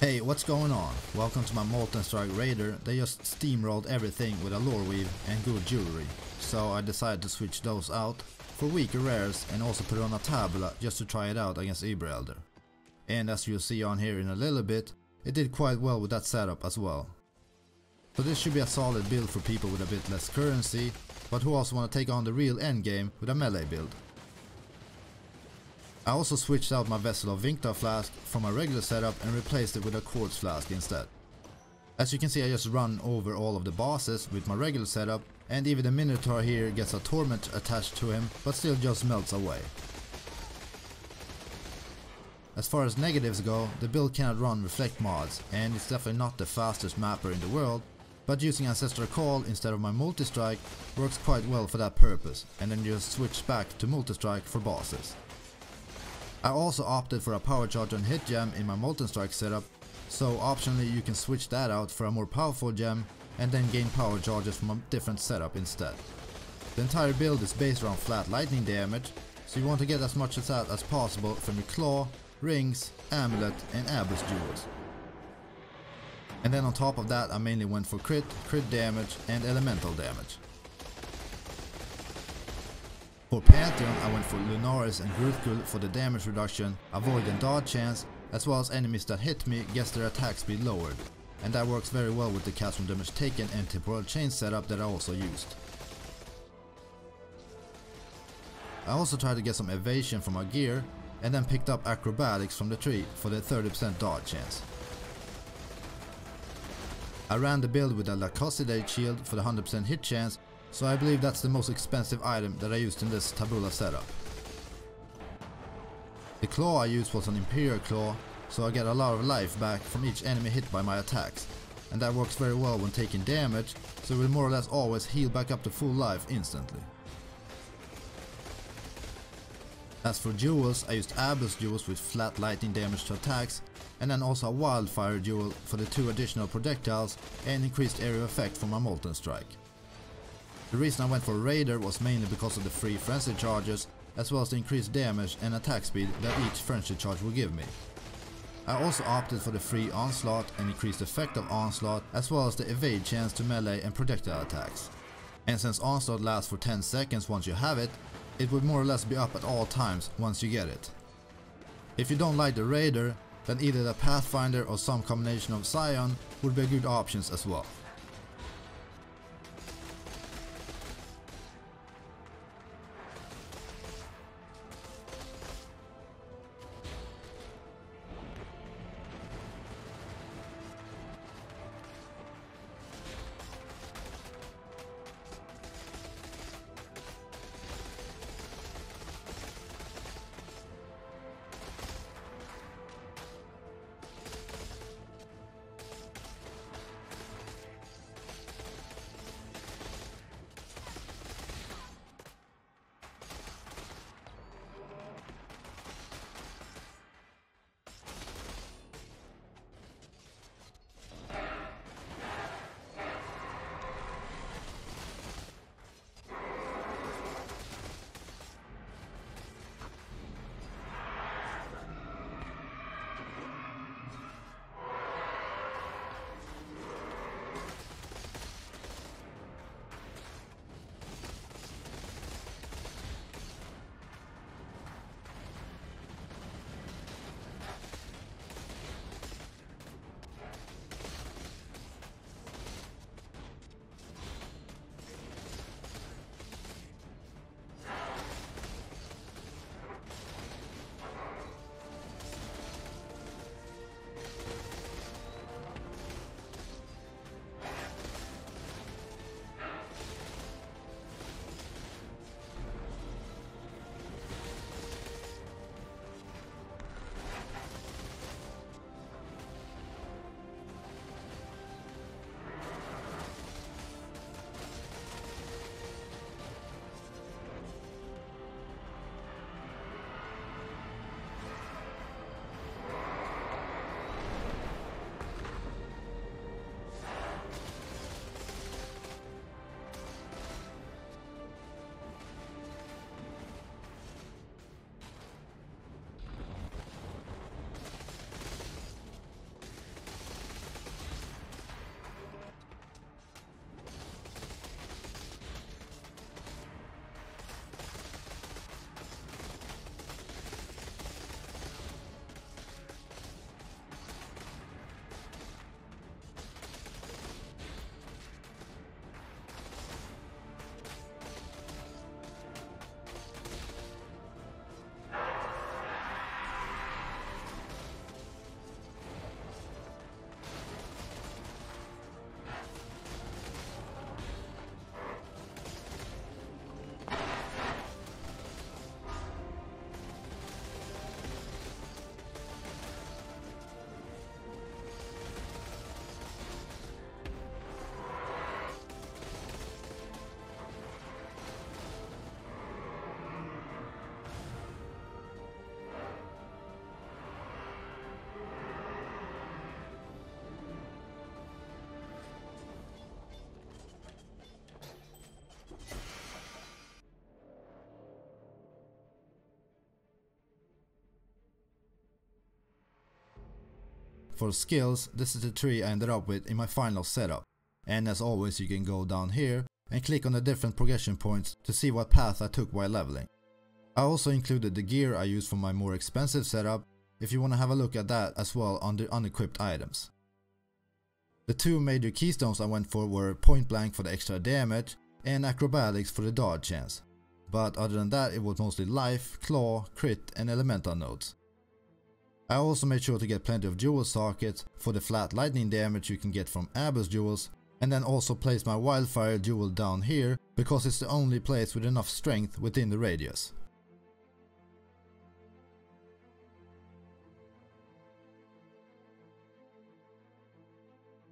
Hey, what's going on? Welcome to my Molten Strike Raider. They just steamrolled everything with a lore weave and good jewelry. So I decided to switch those out for weaker rares and also put on a Tabula just to try it out against Uber Elder. And as you'll see on here in a little bit, it did quite well with that setup as well. So this should be a solid build for people with a bit less currency, but who also want to take on the real endgame with a melee build. I also switched out my vessel of Vincta flask from my regular setup and replaced it with a quartz flask instead. As you can see, I just run over all of the bosses with my regular setup, and even the Minotaur here gets a torment attached to him but still just melts away. As far as negatives go, the build cannot run reflect mods, and it's definitely not the fastest mapper in the world, but using Ancestral Call instead of my multi-strike works quite well for that purpose, and then just switch back to multi-strike for bosses. I also opted for a power charge on hit gem in my Molten Strike setup, so optionally you can switch that out for a more powerful gem and then gain power charges from a different setup instead. The entire build is based around flat lightning damage, so you want to get as much of that as possible from your claw, rings, amulet and abyss jewels. And then on top of that I mainly went for crit damage and elemental damage. For Pantheon I went for Lunaris and Gruthkul for the damage reduction, avoid and dodge chance, as well as enemies that hit me gets their attack speed lowered, and that works very well with the cast from damage taken and temporal chain setup that I also used. I also tried to get some evasion from my gear, and then picked up acrobatics from the tree for the 30% dodge chance. I ran the build with a Lacosidate shield for the 100% hit chance, so I believe that's the most expensive item that I used in this Tabula setup. The claw I used was an Imperial claw, so I get a lot of life back from each enemy hit by my attacks, and that works very well when taking damage, so it will more or less always heal back up to full life instantly. As for jewels, I used abyss jewels with flat lightning damage to attacks, and then also a wildfire jewel for the 2 additional projectiles and increased area effect for my Molten Strike. The reason I went for Raider was mainly because of the free frenzy charges, as well as the increased damage and attack speed that each frenzy charge will give me. I also opted for the free onslaught and increased effect of onslaught, as well as the evade chance to melee and projectile attacks. And since onslaught lasts for 10 seconds once you have it, it would more or less be up at all times once you get it. If you don't like the Raider, then either the Pathfinder or some combination of Scion would be good options as well. For skills, this is the tree I ended up with in my final setup, and as always you can go down here and click on the different progression points to see what path I took while leveling. I also included the gear I used for my more expensive setup if you want to have a look at that as well under unequipped items. The two major keystones I went for were point blank for the extra damage and acrobatics for the dodge chance, but other than that it was mostly life, claw, crit and elemental nodes. I also made sure to get plenty of jewel sockets for the flat lightning damage you can get from Abyss jewels, and then also placed my wildfire jewel down here because it's the only place with enough strength within the radius.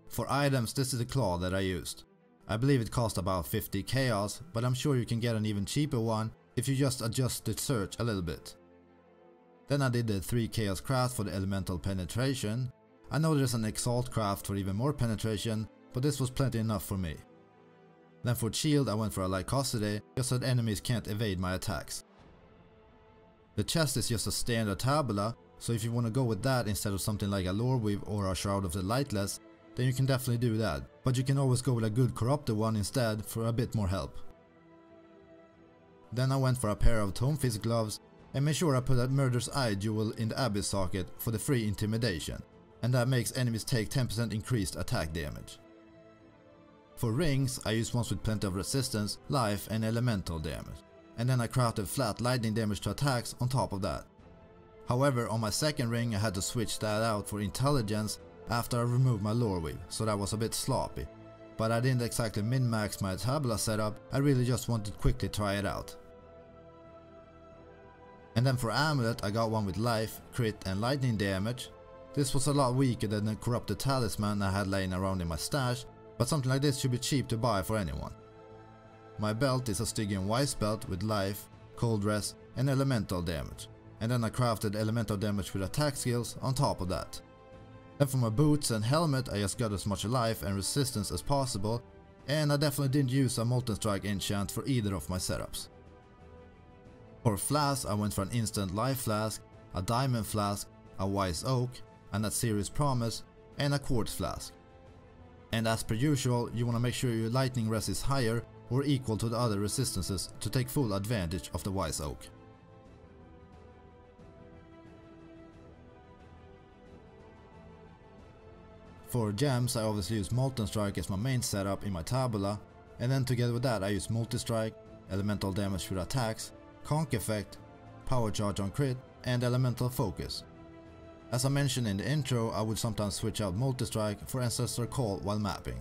For items, this is the claw that I used. I believe it cost about 50 chaos, but I'm sure you can get an even cheaper one if you just adjust the search a little bit. Then I did the 3 chaos craft for the elemental penetration. I know there's an exalt craft for even more penetration, but this was plenty enough for me. Then for shield I went for a lycosity, just so that enemies can't evade my attacks. The chest is just a standard tabula, so if you want to go with that instead of something like a lore weave or a shroud of the lightless, then you can definitely do that, but you can always go with a good corrupted one instead for a bit more help. Then I went for a pair of Tome Fist gloves and made sure I put a Murder's Eye jewel in the Abyss socket for the free intimidation, and that makes enemies take 10% increased attack damage. For rings I used ones with plenty of resistance, life and elemental damage, and then I crafted flat lightning damage to attacks on top of that. However, on my second ring I had to switch that out for intelligence after I removed my lore weave, so that was a bit sloppy. But I didn't exactly min-max my tabula setup, I really just wanted to quickly try it out. And then for amulet I got one with life, crit and lightning damage. This was a lot weaker than the corrupted talisman I had laying around in my stash, but something like this should be cheap to buy for anyone. My belt is a Stygian Wise belt with life, cold rest and elemental damage, and then I crafted elemental damage with attack skills on top of that. Then for my boots and helmet I just got as much life and resistance as possible, and I definitely didn't use a Molten Strike enchant for either of my setups. For flasks I went for an instant life flask, a diamond flask, a wise oak, and a serious promise, and a quartz flask. And as per usual, you want to make sure your lightning res is higher or equal to the other resistances to take full advantage of the wise oak. For gems I obviously use Molten Strike as my main setup in my tabula, and then together with that I use multi-strike, elemental damage with attacks, conk effect, power charge on crit and elemental focus. As I mentioned in the intro, I would sometimes switch out multi-strike for ancestor call while mapping.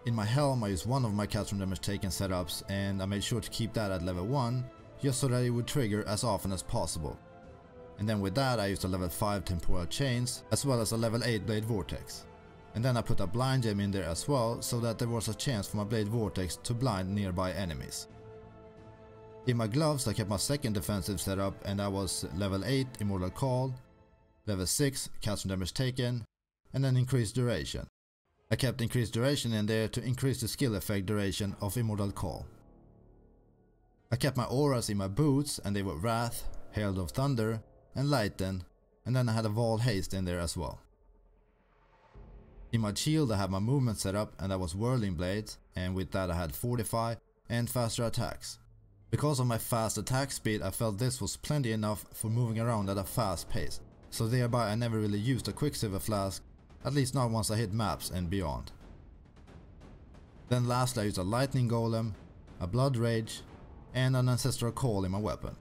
In my helm I used one of my cast from damage taken setups, and I made sure to keep that at level 1 just so that it would trigger as often as possible. And then with that I used a level 5 temporal chains as well as a level 8 blade vortex. And then I put a blind gem in there as well, so that there was a chance for my blade vortex to blind nearby enemies. In my gloves I kept my second defensive setup, and that was level 8 immortal call, level 6 cast from damage taken, and then increased duration. I kept increased duration in there to increase the skill effect duration of immortal call. I kept my auras in my boots, and they were Wrath, Herald of Thunder and Lighten, and then I had a Vaal Haste in there as well. In my shield I had my movement set up, and that was Whirling Blades, and with that I had Fortify and faster attacks. Because of my fast attack speed I felt this was plenty enough for moving around at a fast pace, so thereby I never really used a Quicksilver Flask, at least not once I hit maps and beyond. Then lastly I used a Lightning Golem, a Blood Rage and an Ancestral Call in my weapon.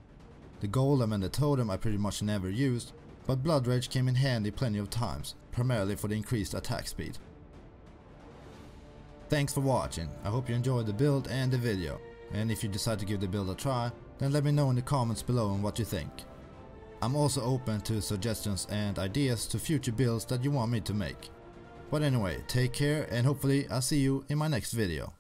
The Golem and the Totem I pretty much never used, but Blood Rage came in handy plenty of times, primarily for the increased attack speed. Thanks for watching, I hope you enjoyed the build and the video, and if you decide to give the build a try, then let me know in the comments below on what you think. I'm also open to suggestions and ideas to future builds that you want me to make. But anyway, take care and hopefully I'll see you in my next video.